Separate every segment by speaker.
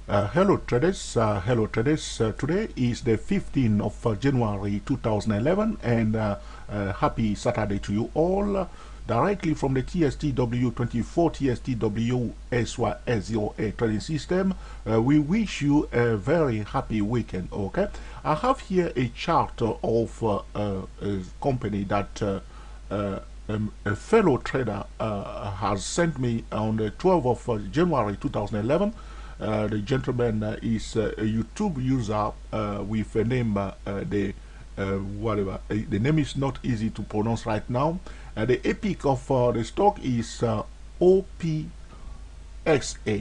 Speaker 1: Hello traders, today is the 15th of January 2011 and happy Saturday to you all. Directly from the TSTW 24 TSTW SY08 trading system, we wish you a very happy weekend. Okay, I have here a chart of a company that a fellow trader has sent me on the 12th of January 2011. The gentleman is a YouTube user with a name the name is not easy to pronounce right now. The epic of the stock is OPXA.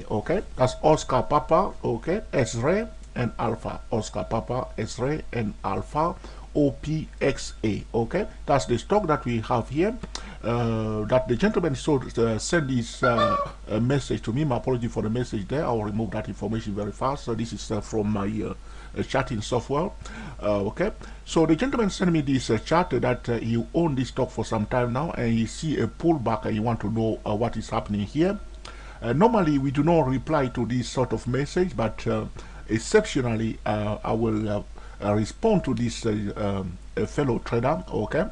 Speaker 1: Okay, that's Oscar Papa. Okay, S-Ray and Alpha. Oscar Papa, S-Ray and Alpha. OPXA. Okay, that's the stock that we have here. That the gentleman sent this message to me. My apology for the message there. I'll remove that information very fast. So this is from my chatting software. Okay, so the gentleman sent me this chart that he owned this stock for some time now, and he see a pullback, and he want to know what is happening here. Normally, we do not reply to this sort of message, but exceptionally, I will respond to this fellow trader, okay,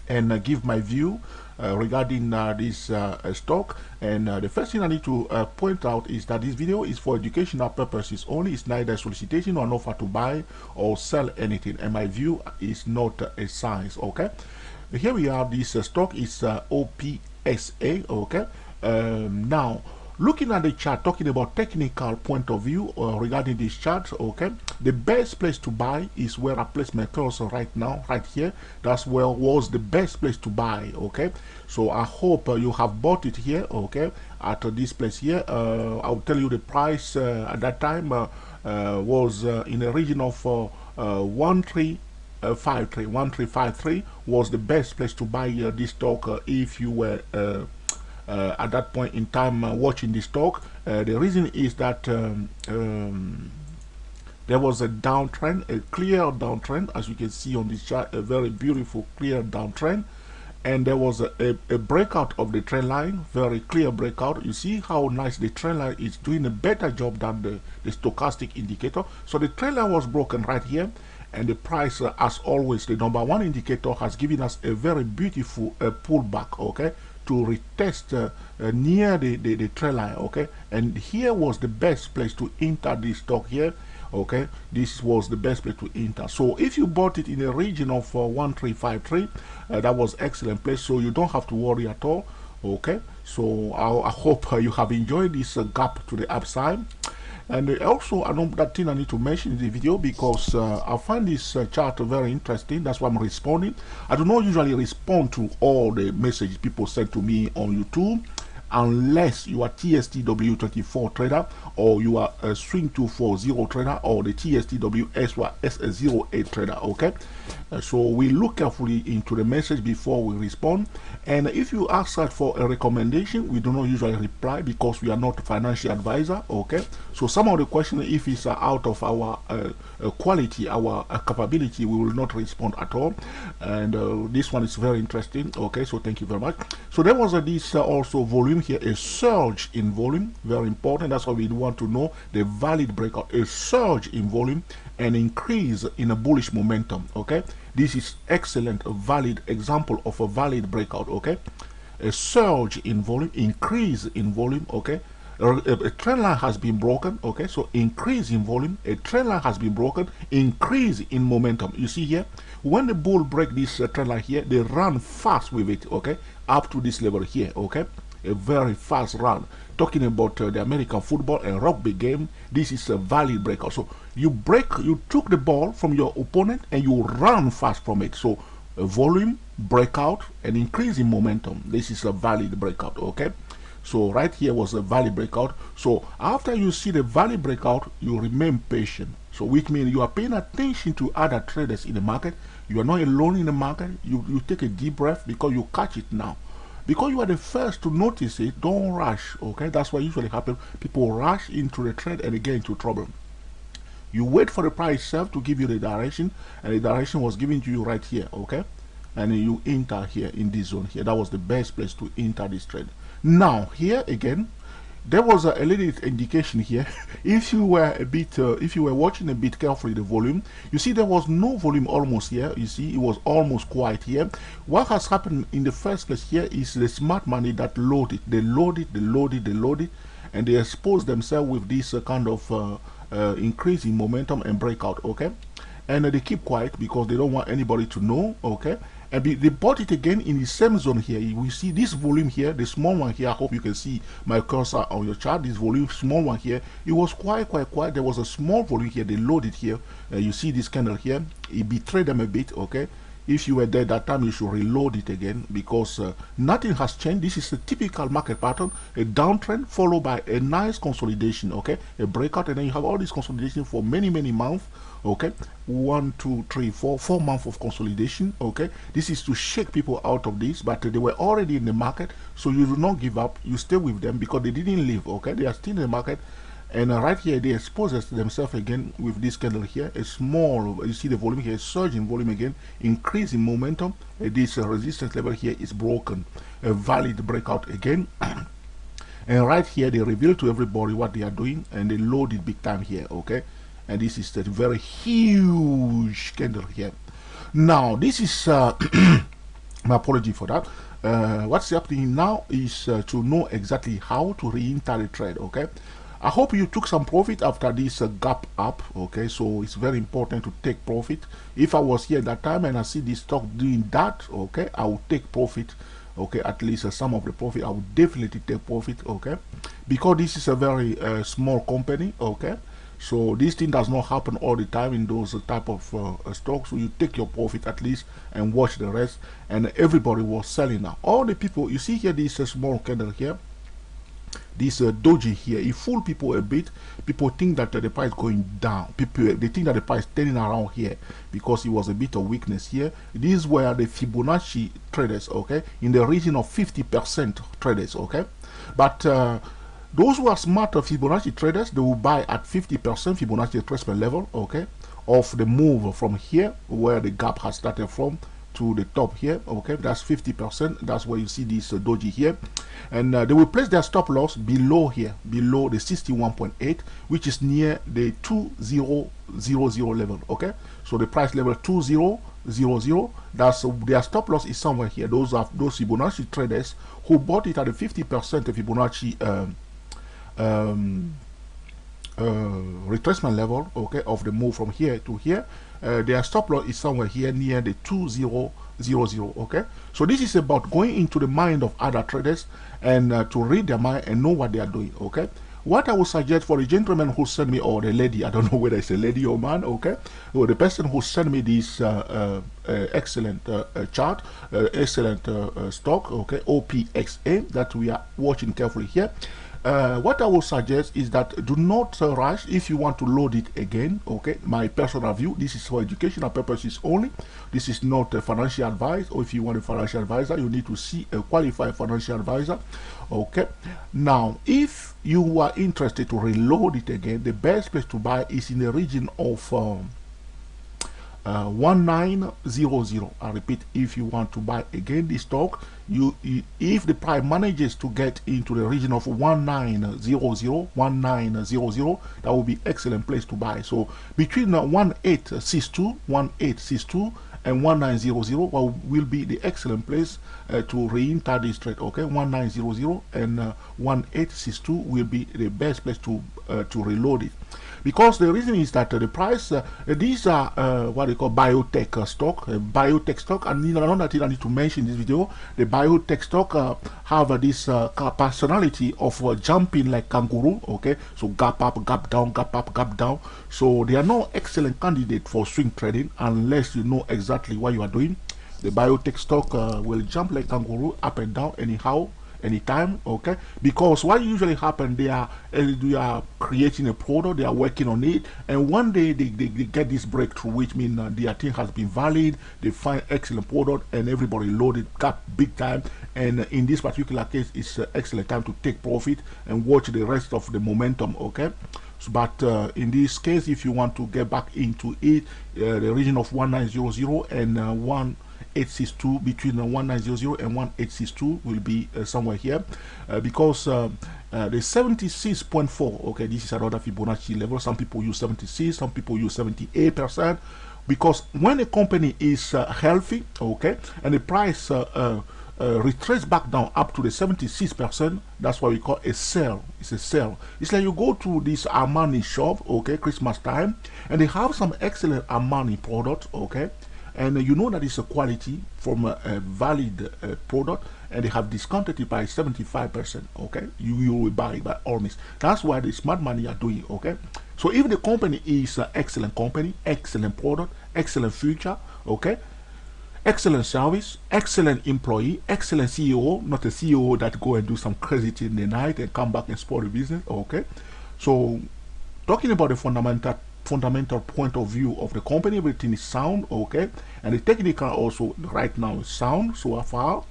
Speaker 1: and give my view regarding this stock. And the first thing I need to point out is that this video is for educational purposes only. It's neither solicitation or an offer to buy or sell anything, and my view is not a science. Okay, here we have this stock is OPSA. Okay, now looking at the chart, talking about technical point of view regarding this chart, okay, the best place to buy is where I place my cursor right now, right here. That's where was the best place to buy. Okay, so I hope you have bought it here, okay, at this place here. I'll tell you the price at that time was in a region of 1353 was the best place to buy this stock if you were at that point in time watching this talk. The reason is that there was a downtrend, a clear downtrend, as you can see on this chart, a very beautiful clear downtrend, and there was a breakout of the trend line, very clear breakout. You see how nice the trend line is doing a better job than the stochastic indicator. So the trend line was broken right here, and the price, as always, the number one indicator has given us a very beautiful pullback, okay, to retest near the trend line, okay, and here was the best place to enter this stock here. Okay, this was the best place to enter. So if you bought it in a region of 1353, that was excellent place, so you don't have to worry at all. Okay, so I hope you have enjoyed this gap to the upside. And also another thing I need to mention in the video, because I find this chart very interesting. That's why I'm responding. I do not usually respond to all the messages people send to me on YouTube, unless you are TSTW24 trader, or you are a swing 240 trader, or the TSTW SY08 trader. Okay, so we look carefully into the message before we respond. And if you ask us for a recommendation, we do not usually reply because we are not a financial advisor. Okay, so some of the questions, if it's out of our quality, our capability, we will not respond at all. And this one is very interesting. Okay, so thank you very much. So there was this also volume here, a surge in volume, very important. That's why we want to know the valid breakout, a surge in volume, an increase in a bullish momentum. Okay, this is excellent, a valid example of a valid breakout. Okay, a surge in volume, increase in volume. Okay, a trend line has been broken. Okay, so increase in volume, a trend line has been broken, increase in momentum. You see here, when the bull break this trend line here, they run fast with it. Okay, up to this level here. Okay, a very fast run. Talking about the American football and rugby game, this is a valid breakout. So you took the ball from your opponent and you run fast from it. So a volume breakout, an increase in momentum. This is a valid breakout. Okay, so right here was a valid breakout. So after you see the valid breakout, you remain patient. So which means you are paying attention to other traders in the market. You are not alone in the market. You take a deep breath because you catch it now. Because you are the first to notice it, don't rush. Okay, that's what usually happens. People rush into the trade and they get into trouble. You wait for the price itself to give you the direction, and the direction was given to you right here. Okay, and you enter here in this zone here. That was the best place to enter this trade. Now here again, there was a little indication here. If you were a bit, if you were watching a bit carefully the volume, you see there was no volume almost here. You see it was almost quiet here. What has happened in the first place here is the smart money that loaded. They loaded, they loaded, they loaded, and they exposed themselves with this kind of increase in momentum and breakout. Okay, and they keep quiet because they don't want anybody to know. Okay, and they bought it again in the same zone here. We see this volume here, the small one here. I hope you can see my cursor on your chart. This volume, small one here, it was quite quiet. There was a small volume here. They loaded here. You see this candle here. It betrayed them a bit. Okay, if you were there that time, you should reload it again because nothing has changed. This is a typical market pattern: a downtrend followed by a nice consolidation. Okay, a breakout, and then you have all this consolidation for many months. Okay, 1 2 3 4 months of consolidation. Okay, this is to shake people out of this, but they were already in the market, so you do not give up. You stay with them because they didn't leave. Okay, they are still in the market, and right here they expose themselves again with this candle here. A small, you see the volume here, surge in volume again, increase in momentum. This resistance level here is broken, a valid breakout again. And right here they reveal to everybody what they are doing, and they load it big time here. Okay, and this is the very huge candle here. Now this is my apology for that. What's happening now is to know exactly how to re-enter the trade. Okay, I hope you took some profit after this gap up. Okay, so it's very important to take profit. If I was here at that time and I see this stock doing that, okay, I will take profit. Okay, at least some of the profit I would definitely take profit. Okay, because this is a very small company. Okay, so this thing does not happen all the time in those type of stocks. So you take your profit at least and watch the rest. And everybody was selling now. All the people you see here, this small candle here, this doji here, it fooled people a bit. People think that the price going down. People, they think that the price turning around here because it was a bit of weakness here. These were the Fibonacci traders. Okay, in the region of 50% traders. Okay, but those who are smarter Fibonacci traders, they will buy at 50% Fibonacci retracement level, okay, of the move from here where the gap has started from to the top here. Okay, that's 50%. That's where you see this doji here, and they will place their stop loss below here, below the 61.8, which is near the 2000 level. Okay, so the price level 2000, that's their stop loss is somewhere here. Those are those Fibonacci traders who bought it at the 50% Fibonacci retracement level, okay, of the move from here to here. Their stop loss is somewhere here near the 2000. Okay, so this is about going into the mind of other traders and to read their mind and know what they are doing. Okay, what I would suggest for the gentleman who sent me, or the lady, I don't know whether it's a lady or man, okay, or the person who sent me this excellent chart, excellent stock, okay, OPXA, that we are watching carefully here. What I will suggest is that do not rush if you want to load it again. Okay, my personal view, this is for educational purposes only. This is not a financial advice, or if you want a financial advisor, you need to see a qualified financial advisor. Okay, now if you are interested to reload it again, the best place to buy is in the region of 1900. I repeat, if you want to buy again this stock, if the price manages to get into the region of 1900, that will be excellent place to buy. So between 1862 and 1900 will be the excellent place to re-enter this trade. Okay, 1900 and 1862 will be the best place to reload it. Because the reason is that the price, these are what they call biotech stock, and another thing I need to mention in this video, the biotech stock have this personality of jumping like kangaroo. Okay, so gap up, gap down, gap up, gap down. So they are no excellent candidate for swing trading unless you know exactly what you are doing. The biotech stock will jump like kangaroo up and down anyhow, anytime. Okay, because what usually happens, they are creating a product, they are working on it, and one day they get this breakthrough, which means their thing has been valid, they find excellent product, and everybody loaded got big time. And in this particular case, it's an excellent time to take profit and watch the rest of the momentum. Okay, so, but in this case, if you want to get back into it, the region of 1900 and 1862, between 1900 and 1862 will be somewhere here, because the 76.4, okay, this is another Fibonacci level. Some people use 76, some people use 78%, because when a company is healthy, okay, and the price retrace back down up to the 76%, that's what we call a sell. It's a sell. It's like you go to this Armani shop, okay, Christmas time, and they have some excellent Armani product, okay, and you know that it's a quality from a valid product, and they have discounted it by 75%, okay, you will buy it by all means. That's why the smart money are doing, okay. So if the company is an excellent company, excellent product, excellent future, okay, excellent service, excellent employee, excellent CEO, not a CEO that go and do some crazy thing in the night and come back and spoil the business, okay. So talking about the fundamental point of view of the company, everything is sound, okay, and the technical also right now is sound so far.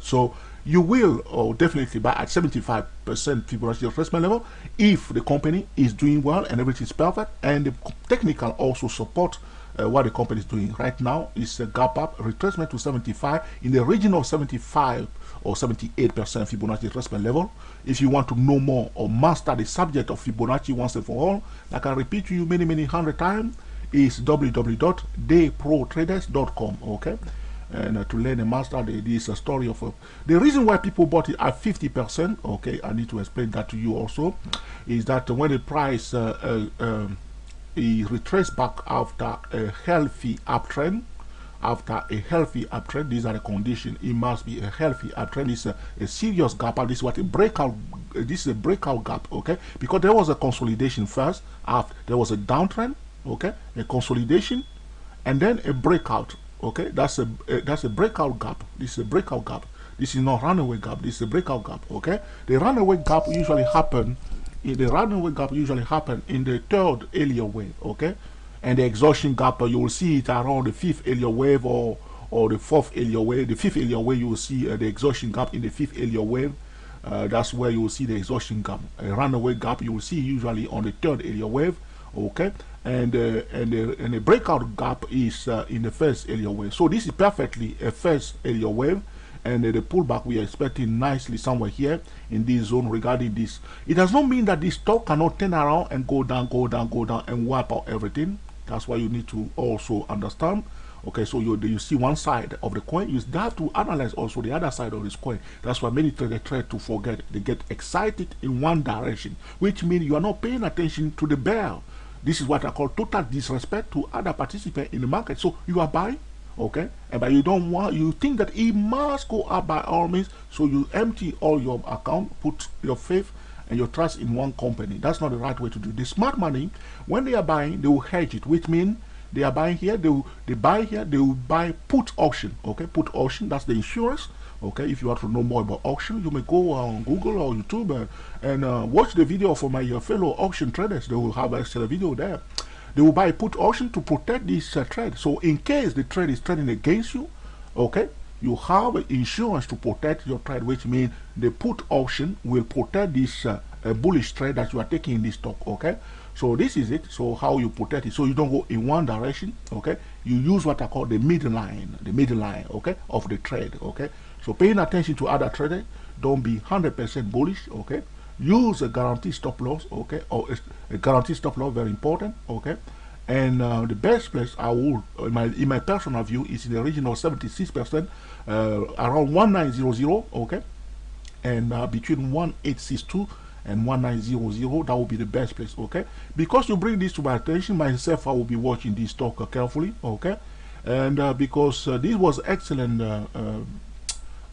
Speaker 1: So you will definitely buy at 75% Fibonacci retracement level if the company is doing well and everything is perfect, and the technical also support what the company is doing. Right now is a gap up retracement to 75 in the region of 75 or 78% Fibonacci retracement level. If you want to know more or master the subject of Fibonacci once and for all, like I repeat to you many hundred times, is www.dayprotraders.com, okay. And to learn and master this story of the reason why people bought it at 50%, okay, I need to explain that to you also, is that when the price retraced back after a healthy uptrend, these are the conditions. It must be a healthy uptrend. It's a serious gap, and this is what a breakout. This is a breakout gap, okay? Because there was a consolidation first. After there was a downtrend, okay, a consolidation, and then a breakout. Okay, that's a breakout gap. This is a breakout gap. This is not runaway gap. This is a breakout gap. Okay, the runaway gap usually happen. In the third Elliott wave. Okay, and the exhaustion gap you will see it around the fifth Elliott wave or the fourth Elliott wave. The fifth Elliott wave you will see the exhaustion gap in the fifth Elliott wave. That's where you will see the exhaustion gap. A runaway gap you will see usually on the third Elliott wave. Okay, and the breakout gap is in the first Elliott wave. So this is perfectly a first Elliott wave, and the pullback we are expecting nicely somewhere here in this zone. Regarding this, it does not mean that this stock cannot turn around and go down and wipe out everything. That's why you need to also understand. Okay, so you see one side of the coin, you have to analyze also the other side of this coin. That's why many traders try to forget. They get excited in one direction, which means you are not paying attention to the bear. This is what I call total disrespect to other participants in the market. So you are buying, okay, but you don't want, you think that it must go up by all means, so you empty all your account, put your faith and your trust in one company. That's not the right way to do. The smart money, when they are buying, they will hedge it, which means they are buying here, they buy here, they will buy put auction, okay, put auction, that's the insurance. Okay, if you want to know more about auction, you may go on Google or YouTube and watch the video for my fellow auction traders. They will have actually a video there. They will buy put auction to protect this trade. So in case the trade is trading against you, okay, you have insurance to protect your trade, which means the put auction will protect this bullish trade that you are taking in this stock, okay. So this is it. So how you protect it, so you don't go in one direction, okay. You use what I call the midline, okay, of the trade, okay. So paying attention to other traders, don't be 100% bullish, okay. Use a guaranteed stop loss, okay, or a guaranteed stop loss, very important, okay. And the best place I would, in my personal view, is in the region of 76%, around 1900, okay, and between 1862 and 1900, that will be the best place, okay. Because you bring this to my attention, myself, I will be watching this stock carefully, okay. And because this was excellent.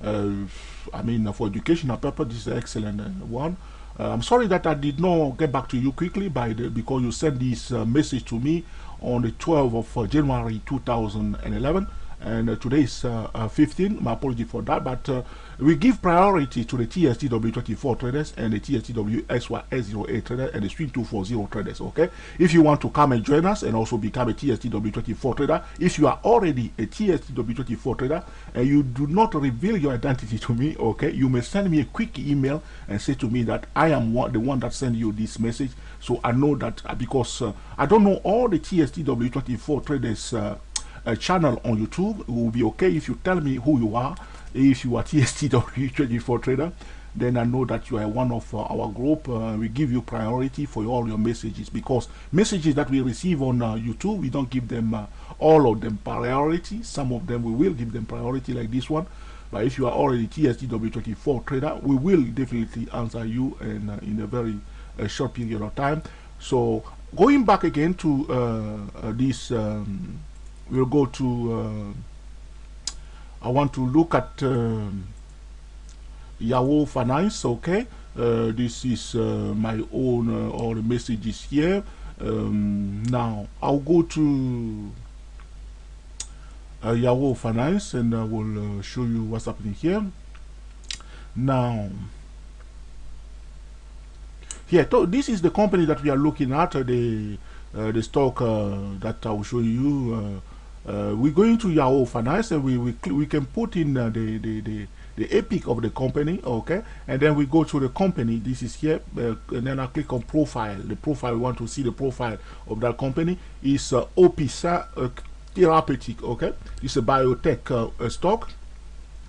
Speaker 1: I mean, for educational purpose, this is an excellent one. I'm sorry that I did not get back to you quickly because you sent this message to me on the 12th of January 2011, and today is 15. My apology for that, but we give priority to the TSTW24 traders and the TSTW-SYS08 traders and the Swing 240 traders, okay. If you want to come and join us and also become a TSTW24 trader, if you are already a TSTW24 trader and you do not reveal your identity to me, okay, you may send me a quick email and say to me that I am the one that sent you this message, so I know that, because I don't know all the TSTW24 traders channel on YouTube. It will be okay if you tell me who you are, if you are TSTW24 trader, then I know that you are one of our group. We give you priority for all your messages, because messages that we receive on YouTube, we don't give them all of them priority. Some of them we will give them priority, like this one. But if you are already TSTW24 trader, we will definitely answer you in a very short period of time. So going back again to this, we'll go to, I want to look at Yahoo Finance. Okay, this is my own all the messages here. Now I'll go to Yahoo Finance, and I will show you what's happening here. Now here, this is the company that we are looking at, the stock that I will show you. We're going to Yahoo Finance, and we can put in the epic of the company, okay, and then we go to the company. This is here, and then I click on profile. The profile, we want to see the profile of that company is Opisa Therapeutic. Okay, it's a biotech stock.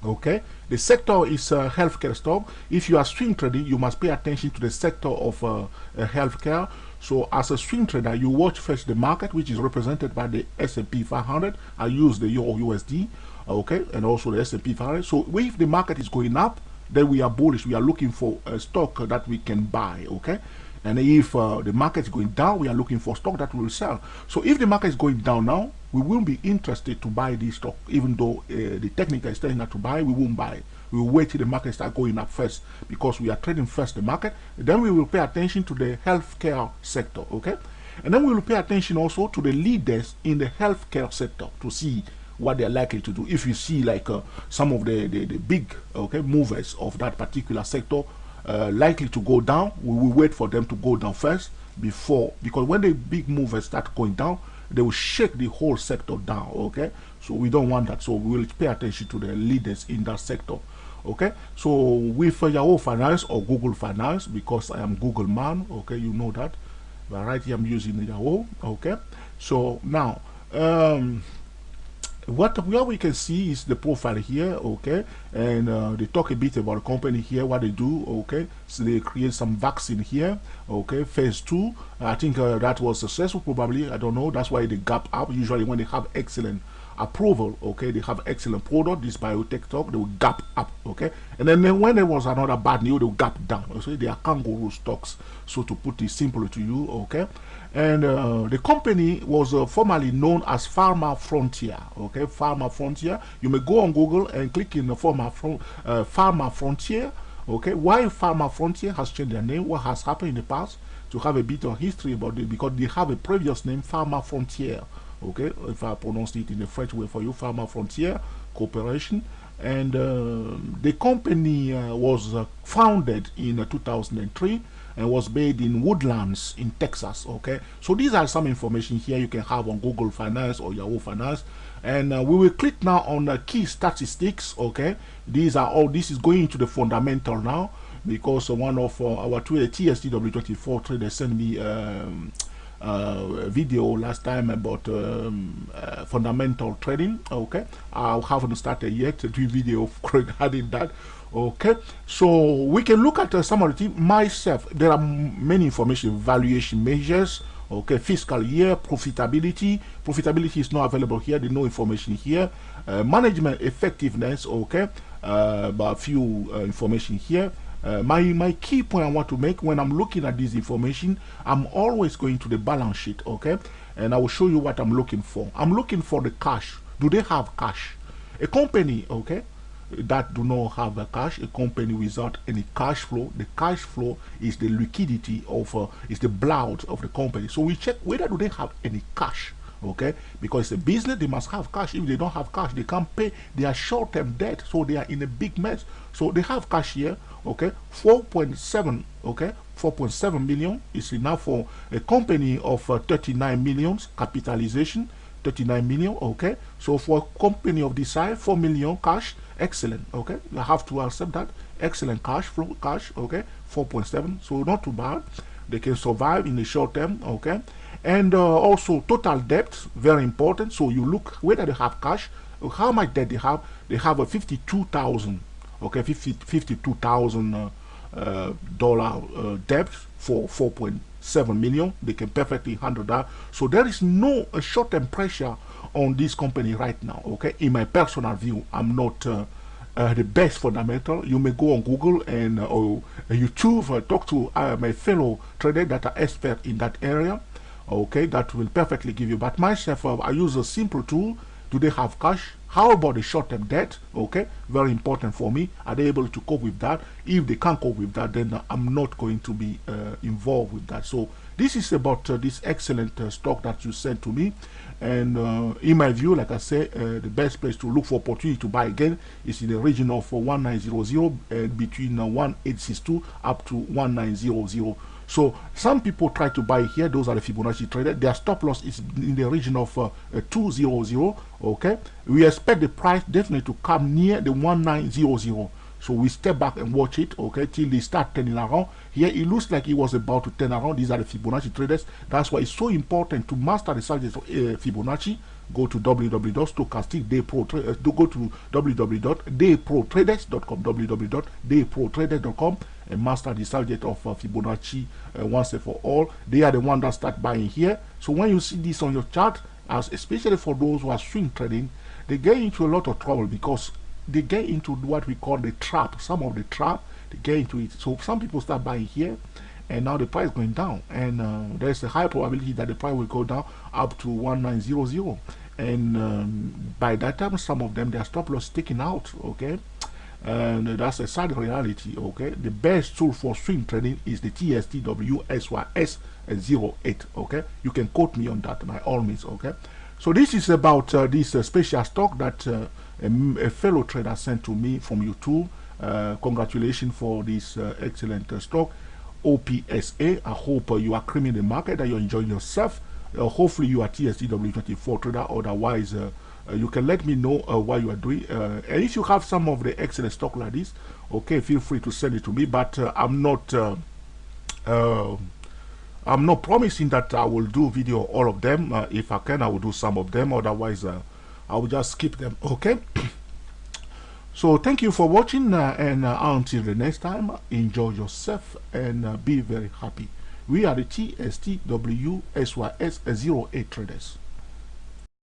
Speaker 1: Okay, the sector is healthcare stock. If you are swing trading, you must pay attention to the sector of healthcare. So as a swing trader, you watch first the market, which is represented by the S&P 500. I use the Euro USD, okay, and also the S&P 500. So if the market is going up, then we are bullish. We are looking for a stock that we can buy, okay. And if the market is going down, we are looking for stock that will sell. So if the market is going down now, we will be interested to buy this stock. Even though the technical is telling us to buy, we won't buy. We will wait till the market start going up first, because we are trading first the market. Then we will pay attention to the healthcare sector, okay? And then we will pay attention also to the leaders in the healthcare sector to see what they're likely to do. If you see like some of the big, okay, movers of that particular sector likely to go down, we will wait for them to go down first before, because when the big movers start going down, they will shake the whole sector down, okay? So we don't want that. So we will pay attention to the leaders in that sector, okay? So with Yahoo Finance or Google Finance, because I am Google man, okay, you know that, but right here I'm using Yahoo, okay? So now where we can see is the profile here, okay, and they talk a bit about the company here, what they do, okay. So they create some vaccine here, okay, phase 2. I think that was successful, probably, I don't know. That's why they gap up. Usually when they have excellent approval, okay, they have excellent product, this biotech stock, they will gap up, okay. And then when there was another bad news, they will gap down. So they are kangaroo stocks, so to put it simply to you, okay. And the company was formerly known as Pharma Frontier, okay, Pharma Frontier. You may go on Google and click in the Pharma Frontier, okay. Why Pharma Frontier has changed their name, what has happened in the past, to have a bit of history about it, because they have a previous name, Pharma Frontier, okay, if I pronounce it in the French way for you, Pharma Frontier Corporation. And the company was founded in 2003 and was made in Woodlands in Texas, okay. So these are some information here you can have on Google Finance or Yahoo Finance. And we will click now on the key statistics, okay. These are all, this is going into the fundamental now, because one of our TSTW24 traders sent me video last time about fundamental trading, okay. I haven't started yet to do video regarding that, okay. So we can look at some of the things. Myself, there are many information, valuation measures, okay, fiscal year, profitability is not available here, there's no information here. Management effectiveness, okay, but a few information here. My key point I want to make when I'm looking at this information, I'm always going to the balance sheet, okay, and I will show you what I'm looking for. I'm looking for the cash. Do they have cash? A company, okay, that do not have a cash, a company without any cash flow, the cash flow is the liquidity of is the blood of the company. So we check whether do they have any cash, okay, because it's a business, they must have cash. If they don't have cash, they can't pay their short-term debt, so they are in a big mess. So they have cash here, okay, 4.7, okay, 4.7 million is enough for a company of 39 million capitalization, 39 million, okay. So for a company of this size, 4 million cash, excellent, okay. You have to accept that, excellent cash flow, cash, okay, 4.7, so not too bad. They can survive in the short term, okay. And also total debt, very important. So you look whether they have cash, how much debt they have. They have a 52,000, okay, $52,000 debt for 4.7 million. They can perfectly handle that. So there is no short-term pressure on this company right now. Okay, in my personal view, I'm not the best fundamental. You may go on Google and or YouTube, talk to my fellow traders that are expert in that area. Okay, that will perfectly give you. But myself, I use a simple tool. Do they have cash? How about the short-term debt? Okay, very important for me. Are they able to cope with that? If they can't cope with that, then I'm not going to be involved with that. So this is about this excellent stock that you sent to me. And in my view, like I say, the best place to look for opportunity to buy again is in the region of 1900 and between 1862 up to 1900. So some people try to buy here. Those are the Fibonacci traders. Their stop loss is in the region of 200. Okay, we expect the price definitely to come near the 1900. So we step back and watch it, okay, till they start turning around. Here it looks like it was about to turn around. These are the Fibonacci traders. That's why it's so important to master the subject of Fibonacci. Go to www.stochasticdaypro. Go to www.dayprotraders.com, www.dayprotraders.com, and master the subject of Fibonacci once and for all. They are the ones that start buying here. So when you see this on your chart, especially for those who are swing trading, they get into a lot of trouble because they get into what we call the trap. Some of the trap, they get into it. So some people start buying here, and now the price is going down, and there's a high probability that the price will go down up to 1900. And by that time, some of them, their stop loss taken out. Okay, and that's a sad reality. Okay, the best tool for swing trading is the TSTW SYS08. Okay, you can quote me on that by all means. Okay, so this is about this special stock that a fellow trader sent to me from YouTube. Congratulations for this excellent stock, OPSA. I hope you are creaming the market, that you're enjoying yourself. Hopefully you are TSTW24 trader. Otherwise, you can let me know what you are doing. And if you have some of the excellent stock like this, okay, feel free to send it to me. But I'm not promising that I will do video all of them. If I can, I will do some of them. Otherwise, I will just skip them. Okay. So thank you for watching, and until the next time, enjoy yourself and be very happy. We are the TSTW SYS08 traders.